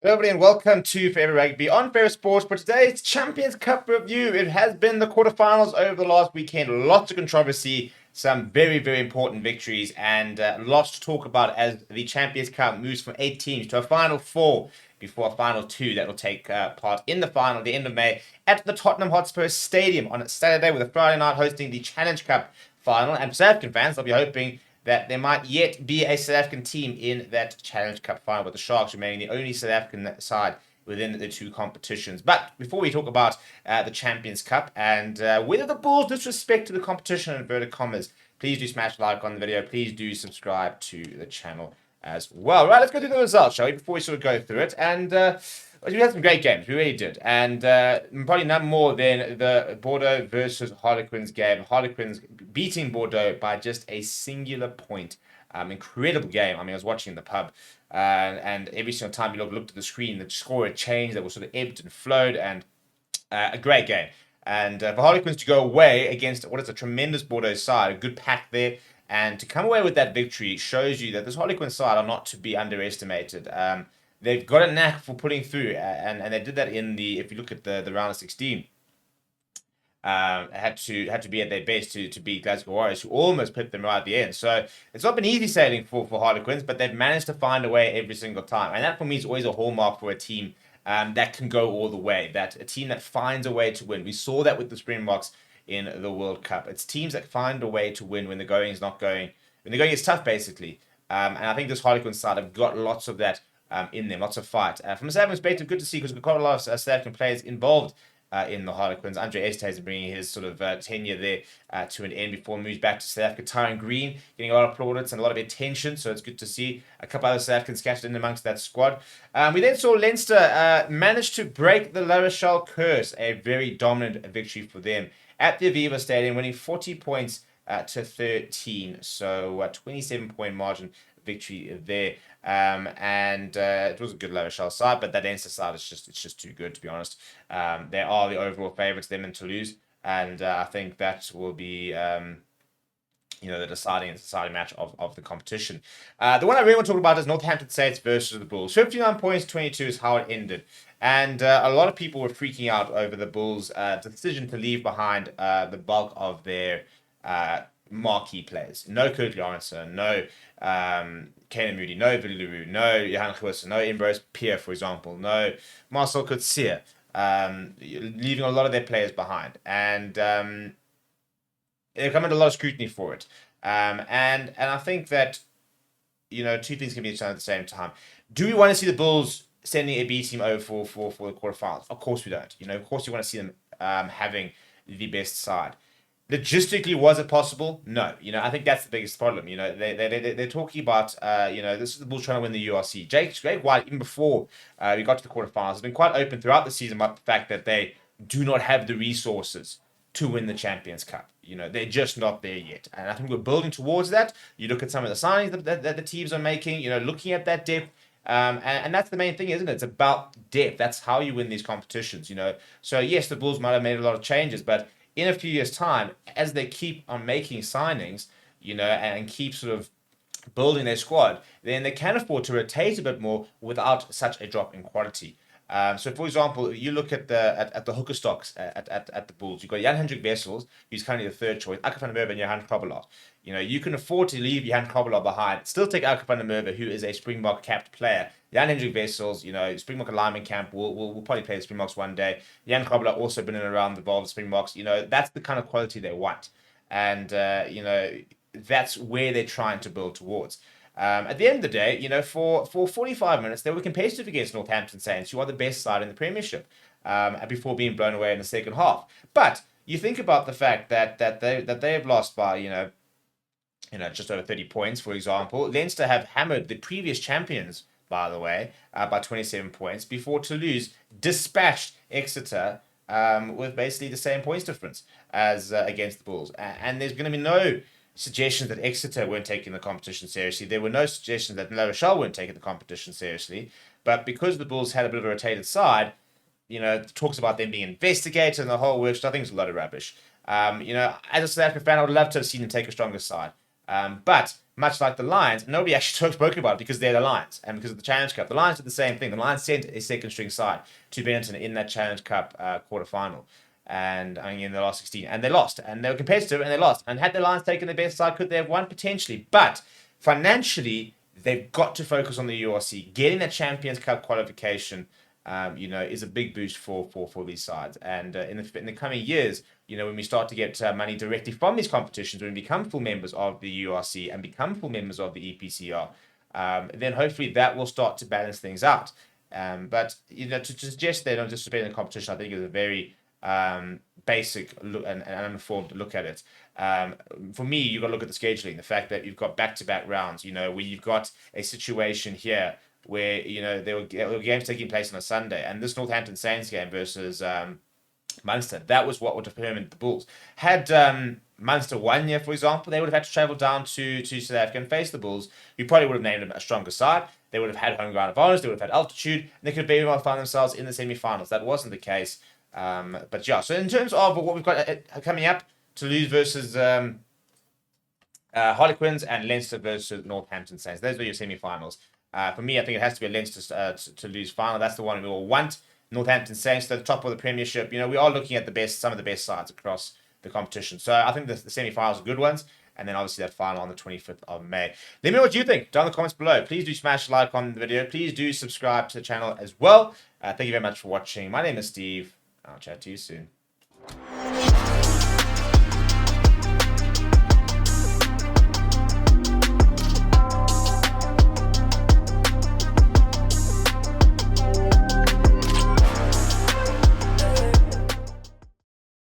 Hello everybody and welcome to Favorite Rugby on Favorite Sports. For today's Champions Cup review, it has been the quarterfinals over the last weekend. Lots of controversy, some very, very important victories, and lots to talk about as the Champions Cup moves from 8 teams to a final 4 before a final 2 that will take part in the final at the end of May at the Tottenham Hotspur Stadium on a Saturday, with a Friday night hosting the Challenge Cup final. And for South African fans, they'll be hoping that there might yet be a South African team in that Challenge Cup final, with the Sharks remaining the only South African side within the two competitions. But before we talk about the Champions Cup and whether the Bulls disrespect to the competition, in inverted commas, please do smash like on the video. Please do subscribe to the channel as well. Right, let's go through the results, shall we, before we sort of go through it. And we had some great games, we really did. And probably none more than the Bordeaux versus Harlequins game. Harlequins beating Bordeaux by just a singular point. Incredible game. I mean, I was watching in the pub, and every single time you looked at the screen, the score had changed. That was sort of ebbed and flowed, and a great game. And for Harlequins to go away against what is a tremendous Bordeaux side, a good pack there, and to come away with that victory shows you that this Harlequins side are not to be underestimated. They've got a knack for putting through, and they did that in the. If you look at the round of 16, had to be at their best to beat Glasgow Warriors, who almost put them right at the end. So it's not been easy sailing for Harlequins, but they've managed to find a way every single time, and that for me is always a hallmark for a team that can go all the way. That a team that finds a way to win. We saw that with the Springboks in the World Cup. It's teams that find a way to win when the going is not going. When the going is tough, basically. And I think this Harlequins side have got lots of that. In them, lots of fight. From a South African perspective, good to see, because we've got quite a lot of South African players involved in the Harlequins. Andre Estes bringing his sort of tenure there to an end before he moves back to South Africa. Tyron Green getting a lot of plaudits and a lot of attention, so it's good to see a couple other South Africans scattered in amongst that squad. We then saw Leinster manage to break the La Rochelle curse, a very dominant victory for them at the Aviva Stadium, winning 40 points to 13, so a 27-point margin victory there. And it was a good La Rochelle side, but that Leinster side is just too good, to be honest. They are the overall favourites, them and Toulouse, and I think that will be the deciding match of the competition. The one I really want to talk about is Northampton Saints versus the Bulls. 59 points, 22 is how it ended. And a lot of people were freaking out over the Bulls' decision to leave behind the bulk of their marquee players. No Kirk Lawrenson, no Kanan Moody, no Billy LaRue, no Johan Huissen, no Ambrose Pierre, for example, no Marcel Coetzee, leaving a lot of their players behind. And they've come under a lot of scrutiny for it. And I think that, two things can be done at the same time. Do we want to see the Bulls sending a B team over for the quarterfinals? Of course we don't. Of course you want to see them having the best side. Logistically, was it possible? No. I think that's the biggest problem. They're talking about, this is the Bulls trying to win the URC. Jake White, even before we got to the quarterfinals, has been quite open throughout the season about the fact that they do not have the resources to win the Champions Cup. They're just not there yet. And I think we're building towards that. You look at some of the signings that the teams are making, looking at that depth. And that's the main thing, isn't it? It's about depth. That's how you win these competitions, So, yes, the Bulls might have made a lot of changes, but in a few years' time, as they keep on making signings, and keep sort of building their squad, then they can afford to rotate a bit more without such a drop in quality. So, for example, you look at the hooker stocks at the Bulls. You've got Jan Hendrik Wessels, who's currently the third choice, Akker van der Merwe and Johan Krobelaar. You can afford to leave Johan Krobelaar behind, still take Akker van der Merwe, who is a Springbok capped player. Jan Hendrik Wessels, Springbok alignment camp, will probably play the Springboks one day. Jan Krobelaar also been in and around the involved Springboks. That's the kind of quality they want. And, that's where they're trying to build towards. At the end of the day, for 45 minutes, they were competitive against Northampton Saints, who are the best side in the Premiership, before being blown away in the second half. But you think about the fact that they have lost by, just over 30 points, for example. Leinster have hammered the previous champions, by the way, by 27 points, before Toulouse dispatched Exeter with basically the same points difference as against the Bulls. And there's going to be no suggestions that Exeter weren't taking the competition seriously. There were no suggestions that La Rochelle weren't taking the competition seriously. But because the Bulls had a bit of a rotated side, talks about them being investigated and the whole works, which I think is a lot of rubbish. As a South African fan, I would love to have seen them take a stronger side. But much like the Lions, nobody actually spoke about it because they're the Lions and because of the Challenge Cup. The Lions did the same thing. The Lions sent a second string side to Benetton in that Challenge Cup quarterfinal. And I mean, in the last 16, and they lost, and they were competitive, and they lost. And had the Lions taken the best side, could they have won potentially? But financially, they've got to focus on the URC. Getting that Champions Cup qualification, is a big boost for these sides. And in the coming years, when we start to get money directly from these competitions, when we become full members of the URC and become full members of the EPCR, then hopefully that will start to balance things out. But to suggest they don't participate in the competition, I think is a very basic look and uninformed look at it. For me, you've got to look at the scheduling, the fact that you've got back-to-back rounds, where you've got a situation here where, there were games taking place on a Sunday, and this Northampton Saints game versus Munster, that was what would determine the Bulls. Had Munster won here, for example, they would have had to travel down to South Africa and face the Bulls, who probably would have named them a stronger side. They would have had home ground advantage, they would have had altitude, and they could very well find themselves in the semi-finals. That wasn't the case. But yeah, so in terms of what we've got coming up, Toulouse versus Harlequins and Leinster versus Northampton Saints. Those are your semi-finals. For me, I think it has to be a Leinster Toulouse final. That's the one we all want. Northampton Saints to the top of the Premiership. We are looking at some of the best sides across the competition. So I think the semi-finals are good ones. And then obviously that final on the 25th of May. Let me know what you think down in the comments below. Please do smash like on the video. Please do subscribe to the channel as well. Thank you very much for watching. My name is Steve. I'll chat to you soon.